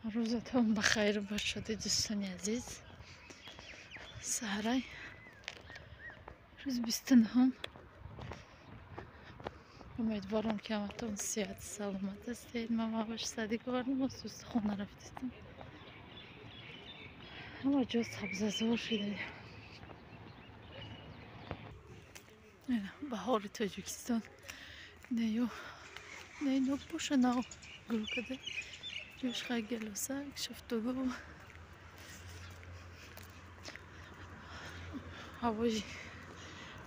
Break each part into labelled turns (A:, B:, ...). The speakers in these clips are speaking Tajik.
A: روزتون بخیر باشد دوستان عزیز. سهرای روز 29. امیدوارم که همتون صحت سلامت هستید. من مواش صدیق وارم دوست خونه رفتم اما جز سبززار شده. بهار تاجیکستان نیو باشه نو گروه کده جوش خیلی گلوسه شفتگو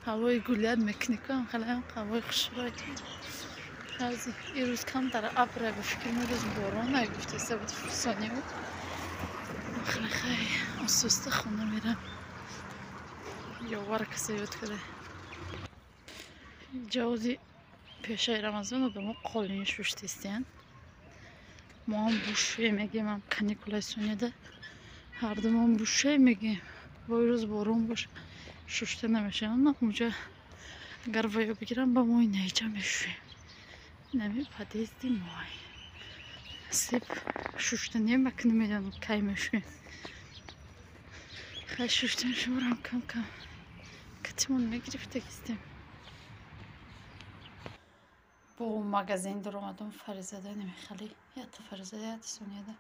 A: هوای گلید میکنم خیلی هوای خوشرایت از این روز کم در ابر به فکر میروز باران نگفته سبت فرسانی بود خیلی آسوسته خونه میرم یا وار کسی بود کده جوزی پیشه رمضان رو به ما قالینش بشتیستین ما هم بوشه میگیم هم کانیکولای سونیده هر دوم هم بوشه میگیم با روز بارون باشه ششته نمیشه اما اونجا اگر ویا بگیرم با موی نیجا میشه نمی پدیستی موی سیب ششته نمیکنه میدونم کی میشه خیلی ششته شورم کم کم کتمون میگرفته گستیم با مغازین در اومدم فریزاده نمیخالی یا تا فریزاده یا تا سونیده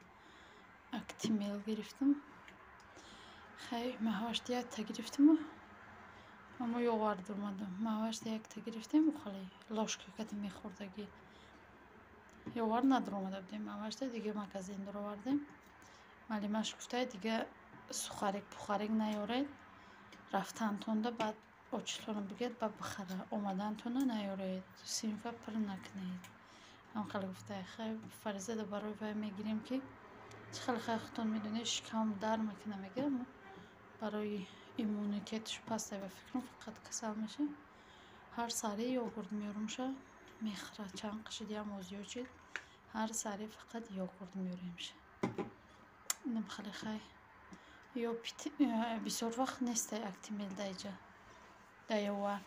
A: اکتیمیل گرفتم خیلی مهواشت یک تا گرفتم اما یوار در اومدم مهواشت یک تا گرفتم و خیلی لاشکه کتی میخوردگی یوار ندر اومده بودیم مهواشت دیگه مغازین در آوردیم ولی مش گفته دیگه سخاریک پخاریک نیارید رفتن تونده بعد اوچتون بگید بعد بخره اومدن تونه نیارید سینفه پر نکنید هم خیلی گفته خیلی فریزه برای وای میگیریم که خیلی خودتون میدونه شکم در میکنه میگه برای ایمونیتش پس و فکرم فقط کسل میشه هر سری یوگورت میارم شه میخره چند قشدی هم اوزیو چید هر سری فقط یوگورت میاریم شه اینم خیلی یا بسیار وقت نیسته اکتیمیل دایجا دایوار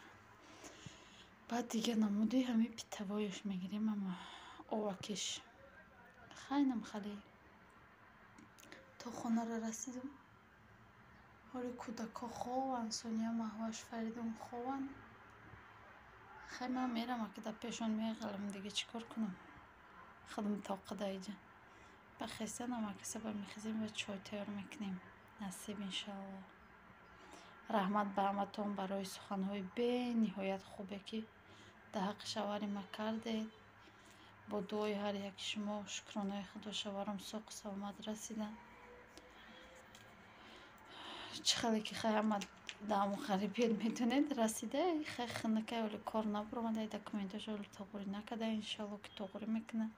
A: بعد دیگه نمودی همین پیتوایش میگیریم اما اوکش خیلی تا خونه را رسیدم حالی کودکا خوان سونیا مهوش فریدم خوان خیلی من میرم که در پیشون میگلم دیگه چیکار کنم خودم طاقه دایجا بخیسته نما که سبر میخیزیم و چای تیار میکنیم نصیب انشاءالله رحمت به همتون برای سخنهای به نهایت خوبه که در حق شوهر ما کردید با دعای هر یک شما شکرانه خدا شوهرم سوق سلامت رسیدن چخلی که خیلی دامو خریبید میتونید رسیده خیلی خنکه ولی کار نبرمده دکومنتش ولی تغییری نکده انشالله که تغییری میکنه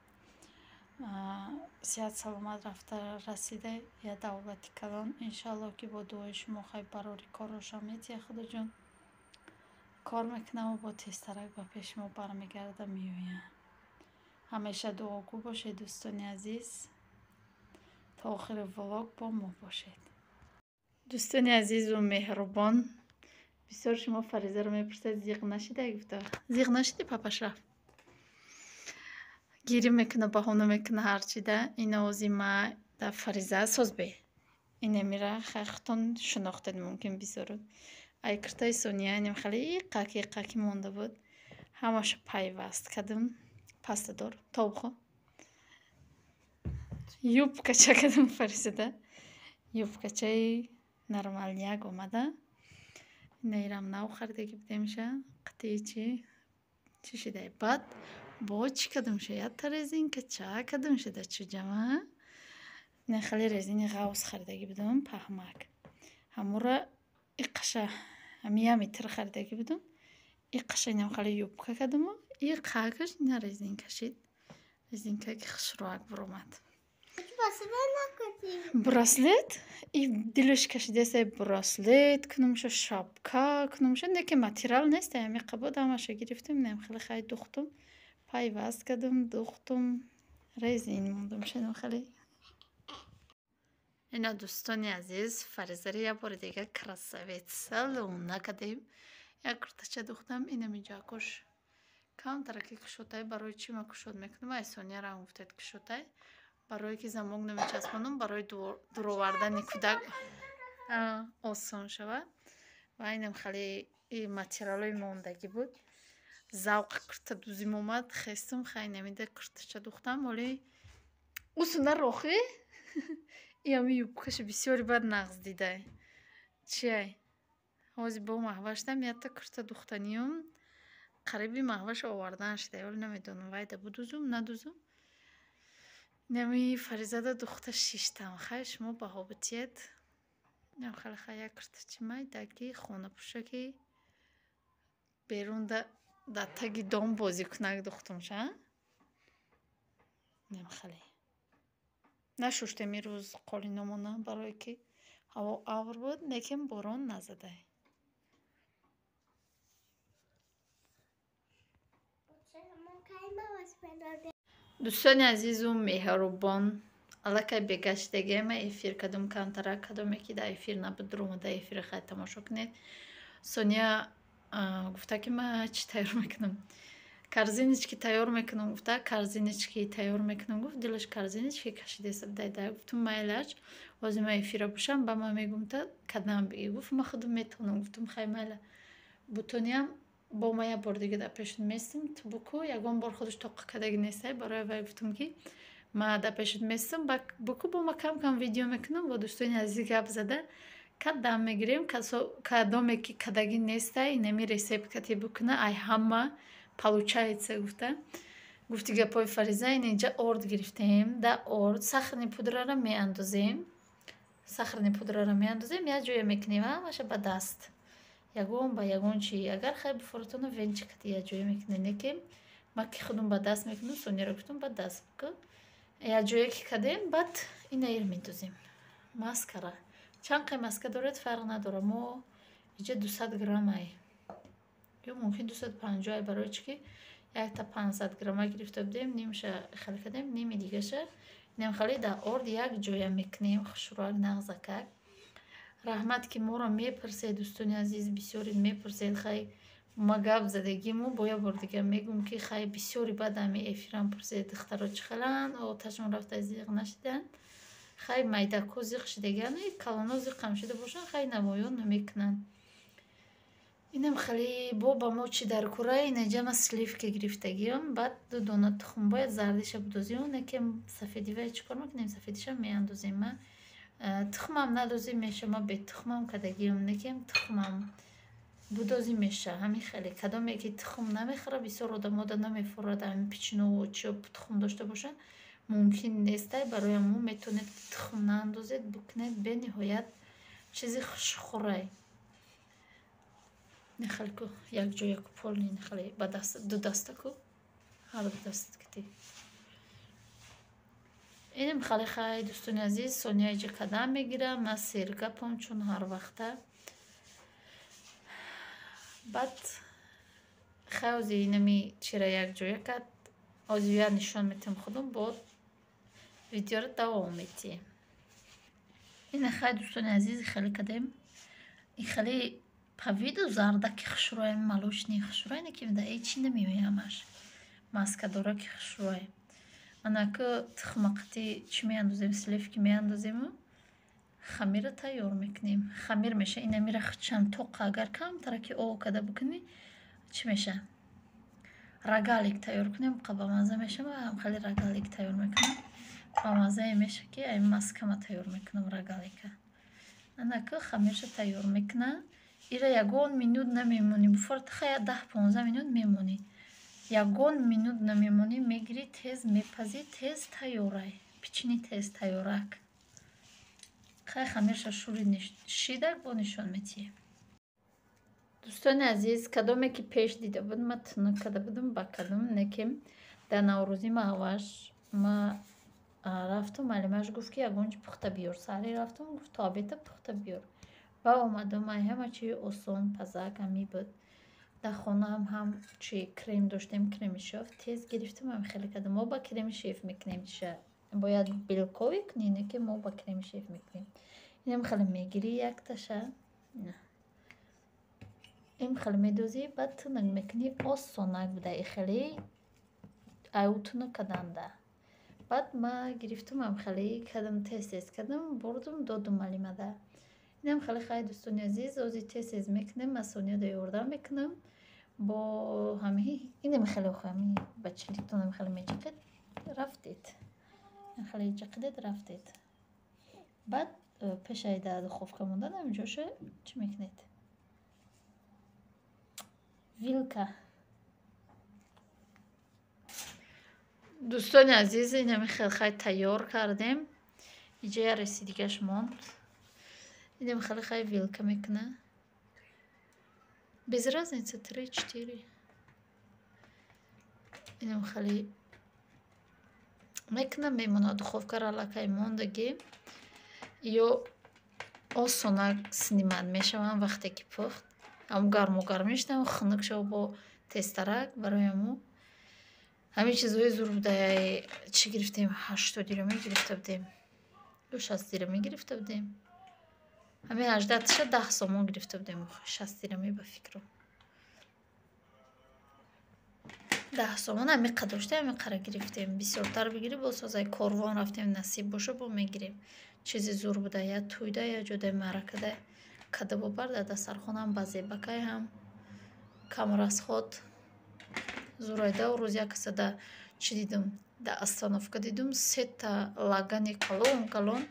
A: صحت سلامت رفته رسیده یا دولتی کلان انشالله که با دعای شما خیلی براری کار روشن میتیه خدا جون کار میکنم و با تیسترک با پیش ما برمیگرده میویه همیشه دعاگو باشید دوستان عزیز تا آخر ولاگ با ما باشید دوستان عزیز و مهربان بسیار شما فریزه رو میپرسید زیغ نشیده گفته زیغ نشیدی پاپاش رفت گیری میکنه بهونه میکنه هرچی ده این اوزی ما در فریزه ساز بی اینه میره خیختون شناختید ممکن بسیارد ای کرتای سونیا اینم خیلی قاکی مونده بود همش پیوست کردم پست دار توبخو یوب کچه کردم فریزه یوب کچه نرمال یک اومده نیرم نو خریدگی بده میشه قطعی چی شده بعد با چی کدوم شه یا تا رزین که چه کدوم شده چو جمعه نه خیلی رزین غوص خریدگی بدم پهمک همورا ایقشه همی تر خریدگی بدم ایقشه اینم خیلی یوبکه کدوم ای قاکش نه رزین کشید رزین که خشروک برومد براسلت ای دلش کشیده سه براسلت کنمشه شابکا کنمشه نه که ماتریال نیست همی قبود همشه گرفتم نم خیلی دوختم پیوست کردم دوختم رزین موندم شنو خیلی اینا دوستانی عزیز فریزه یه بار دیگه کراسویت سلون نکردیم یک کرتچه دوختم اینم اینجا کش کم ترکی کشوتای برای چی ما کشوت میکنم ای سونیا را گفتید کشوتای барое ки замок намечаспонам барои дуровардани кӯдак осон шавад. ва инам хеле материалои мондагӣ буд. Завқ куртадӯзим омад, хестам хай намида куртача духтам оли усуна рохӣ иями юбкаша бисёри бад нағз дидай чиай ҳози бо маҳваштам ятта курта духтаниём қариби маҳваша овардан шидай оли намедонам вайда будузум надузум нами Фаризада духта шиштам хай шумо баҳобитият ням хеле хай як куртачи майдаки хонапӯшаки берун да таги дом бозӣ кунак духтумша ням хеле нашуштем ирӯз қолиномона барое ки ҳаво авр буд лекин борон назадай. дӯстони азизу меҳрубон аллакай бегаштагиама эфир кадом камтара кадоме ки да эфир набуд омада эфири хай тамошо кунед. Соня гуфта ки ма чӣ тайёр мекунам корзиночки тайёр мекунам гуфта корзиночки тайёр мекунам гуфт дилаш корзиночки кашидеса дайда гуфтум майлаш ҳозир ма эфира бошам ба ма мегумта кадам биги гуфт ма худам метавонам гуфтум хай майла бутониям бо ма як бор дига дар пешут местам ту буку ягон бор худаш тоқа кадаги нестай барои вай гуфтум ки ма дар пешут местам буку бо ма кам кам видео мекунам бо дӯстони азиз гап зада кадам мегирем кадоме ки кадаги нестай инами ресепткати букуна ай ҳама получается гуфта гуфти гапои Фариза ин инҷа орд гирифтем да орд сахарни пудрара меандозем як ҷоя мекунем ҳамаша ба даст ягон ба ягон чи агар хай бифоратона венчикати як ҷоя мекунем лекин ма ки худам ба даст мекунам Соняро гуфтам ба даст буку як ҷоя ки кадем баъд инаир медозем маскара чанд қай маска дорад фарқ надора мо инҷа 200 грамм ай ё мумкин 250 ай барои чи ки якта 500 грамма гирифта будем нимша хеле кадем ними дигаша инам хеле да орд як ҷоя мекунем хушроак нағзакак раҳмат ки моро мепурсед дӯстони азиз бисёри мепурсед хай ма гап задагиму бо як бор дига мегум ки хай бисёри бадами эфирам пурсед духтаро чӣ халанд оташон рафта зиқ нашидан хай майдаку зиқ шидаган калоно зиқам шида бошанд хай намоён намекунанд инам хеле бо ба мо чи дар кура инаҷа ма сливка гирифтагиам баъд 2 дона тухм бояд зардиша будозим некем сафедивай чӣ кор мекунем сафедиша меандозем ма тухмам надозим меша ма бетухмам кадагиам некем тухмам будозим меша ҳамин хеле кадоме ки тухм намехӯра бисёр одамода намефурад ҳамин пичну чӣ тухм дошта бошад мумкин нестай барои мо метавонед тухм наандозед букунед бениҳоят чизи хушхӯрай нехелку як ҷоя куполни нехеле ба даст 2 дастаку ҳар 2 дастат кити инам хеле хай дӯстони азиз Соня иҷа кадам мегирам ма сергапам чун ҳар вақта баъд хай ози инами чира як ҷоя кад ози я нишон метам худам бо видеоро давом метием ина хай дӯстони азиз хеле кадем ин хеле павиду зардаки хушрӯй малушни хушрӯй неким да эчи намеоямаш маска дора ки хушрӯй анаку тухмақати чӣ меандозем сливки меандозему хамира тайёр мекунем хамир меша инамира чанд тоқа агар камтара ки ов када букунӣ чӣ меша рогалик тайёр кунем бамаза меша ма хеле рогалик тайёр мекунам бамазае меша ки ай маскама тайёр мекунам рогалика анаку хамирша тайёр мекунам ира ягон минут намемонӣ буфорат хая 10-15 минут мемонӣ ягон минут намемонӣ мегирӣ тез мепазӣ тез тайёрай пичини тез тайёрак хай хамирша шури шидак бо нишон метиҳем дӯстони азиз кадоме ки пеш дида буд ма тунук када будам ба кадом неким дар наврӯзи маҳваш ма рафтум алимаш гуфт ки ягон чӣ пухта биёр саҳри рафтум гуфт то обеда пухта биёр ва омадам ай ҳама чи осон пазак ами буд дар хонаам ҳам чи крем доштем креми шеф тез гирифтам ам хеле кадам мо ба креми шеф мекунем чиша бояд белкови кунӣ не ки мо ба креми шеф мекунем инам хеле мегирӣ якташа ин хеле медозӣ баъд тунук мекунӣ осонак буда и хеле ай тунук каданда баъд ма гирифтум ҳамхелӣ кардам, тест кардам, бурдум додум малимада. Инам хеле хай дӯстони азиз, ози тест мекунем, аз Сонияда ёрдам мекунам бо ҳамин инам хеле ҳамин бачиликтонам хеле меҷақид, рафтед. Хеле ҷақидед, рафтед. Баъд пешаи да духовка монданам ҷоша чӣ мекунед? Вилка. Дӯстони азиз, инами хеле хай тайёр кардем. Иҷа я расидигаш монд. Инам хеле хай вилка мекуна. Без разницы 3-4. Инам хеле мекунам, мемона духовкара аллакай мондаги ё осонак снимад мешавам вақте ки пухт. Ам гарму гарм мешавам, хунук шава бо тестарак барои аму. ҳамин чизҳои зур будаяи чӣ гирифтем? 80 дирҳамӣ гирифта будем ё 60 дирҳамӣ гирифта будем. ҳамин 18 10 сомон гирифта будем. 60 дирҳамӣ ба фикрам 10 сомон ҳамин қадр дошта, ҳамин қадр гирифтем. Бисёртар бигирӣ боз ҳозаи корвон рафтем, насиб боша бо мегирем. Чизи зур буда я тӯйда я ҷодаи маъракада кадабо барда дастархонам базебакай ҳам камрасхот зурайда рӯз як касада чӣ дидум да остановка дидум 3 та лагани калон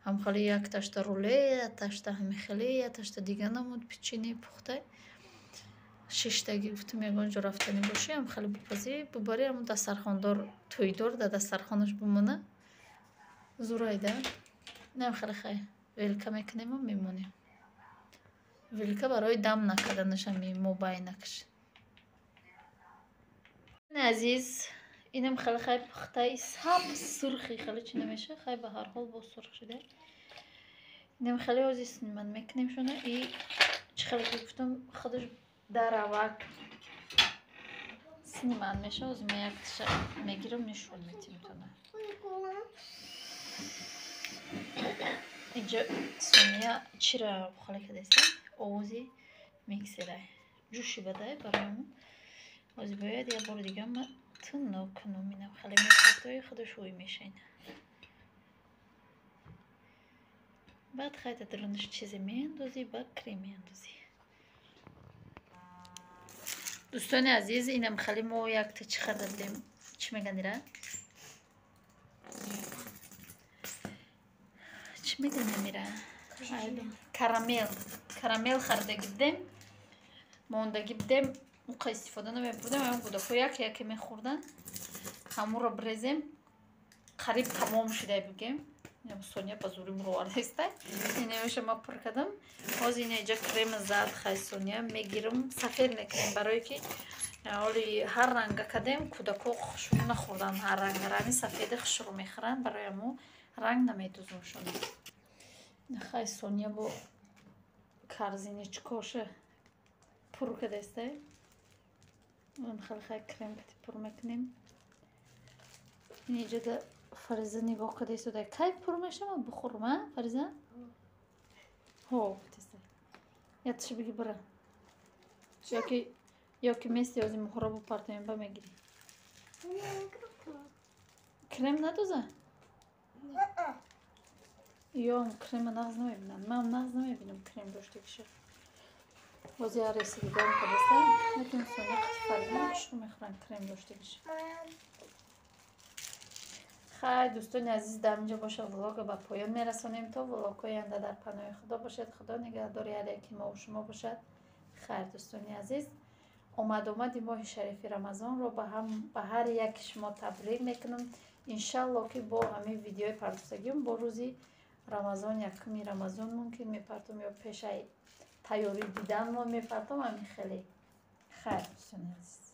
A: ҳамхеле як ташта руле, як ташта ҳамихеле, як ташта дига намуд печени пухта 6 та гирифтум. ягон ҷо рафтани бошӣ ҳамхеле бипазӣ бубари ҳамун дастархондор тӯйдор да дастархонаш бимона зурайда. Инам хеле хай вилка мекунем ва мемонем. Вилка барои дам накарданашам мобай накаш. Азиз, инам хеле хай пухтаи сабз сурхи хеле чӣ намеша, хай ба ҳар ҳол бо сурх шуда. Инам хеле ози сниман мекунем шуна и чӣ хеле ки гуфтам худаш даравак сниман меша. ози ма як тиша мегирам нишон метиметона. иҷа Сония чира бухале кадаста овози миксерай ҷӯши бадай барои ози бояд я бори дига ма тунно кунум. инам хеле мефартои худаш ӯй мешайн. баъд хайта дарунаш чизе меандозӣ, ба крем меандозӣ. дӯстони азиз, инам хеле мо якта чӣ харда будем, чӣ меган ира? Чӣ меган амира? Карамел харда гидем. Мондаги будем, уқа истифода намебурдем. ҳамин кӯдако яке мехӯрдан. ҳамуро брезем. Қариб тамом шуда бигем. Сония ба зури муровардастай. Инамеша ма пур кардам. ҳозир ина иҷа крем зад хай Сония мегирам, сафед мекунем барое ки оли ҳар ранга кадем кӯдако хушрӯ нахӯрдан. ҳар ранги сафеди хушрӯ мехӯранд, барои аму ранг намедузум шуна. хай Сония бо карзиничкоша пур кадастай. он хеле хай крем пур мекунем. иҷа да Фариза нигоҳ када истода. Кай пур мешавад бухӯрам, а Фариза? ҳо тестай. Я тиша биги бара. ёки мести ози мухора бупартоем ба мегири. Крем надоза? ём крема нағз намебинам. ман нағз намебинам крем дошта киша. ози я ресидигам кадастай. метон Сония қати Фариза шур мехӯран крем дошта киша. хай дӯстони азиз, дар инҷа боша влога ба поён мерасонем. То влогҳои оянда дар паноҳи худо бошед. худо нигаҳдори ҳар яки мо ва шумо бошад. хайр дӯстони азиз, омади моҳи шарифи рамазонро ба ҳар яки шумо табрик мекунам. иншалло ки бо ҳамин видеои пардохтагиём бо рӯзи рамазон, якуми рамазон мумкин мепартом ё пешаи тайёри дидан мо мепартом. ҳамин хеле хайр дӯстони азиз.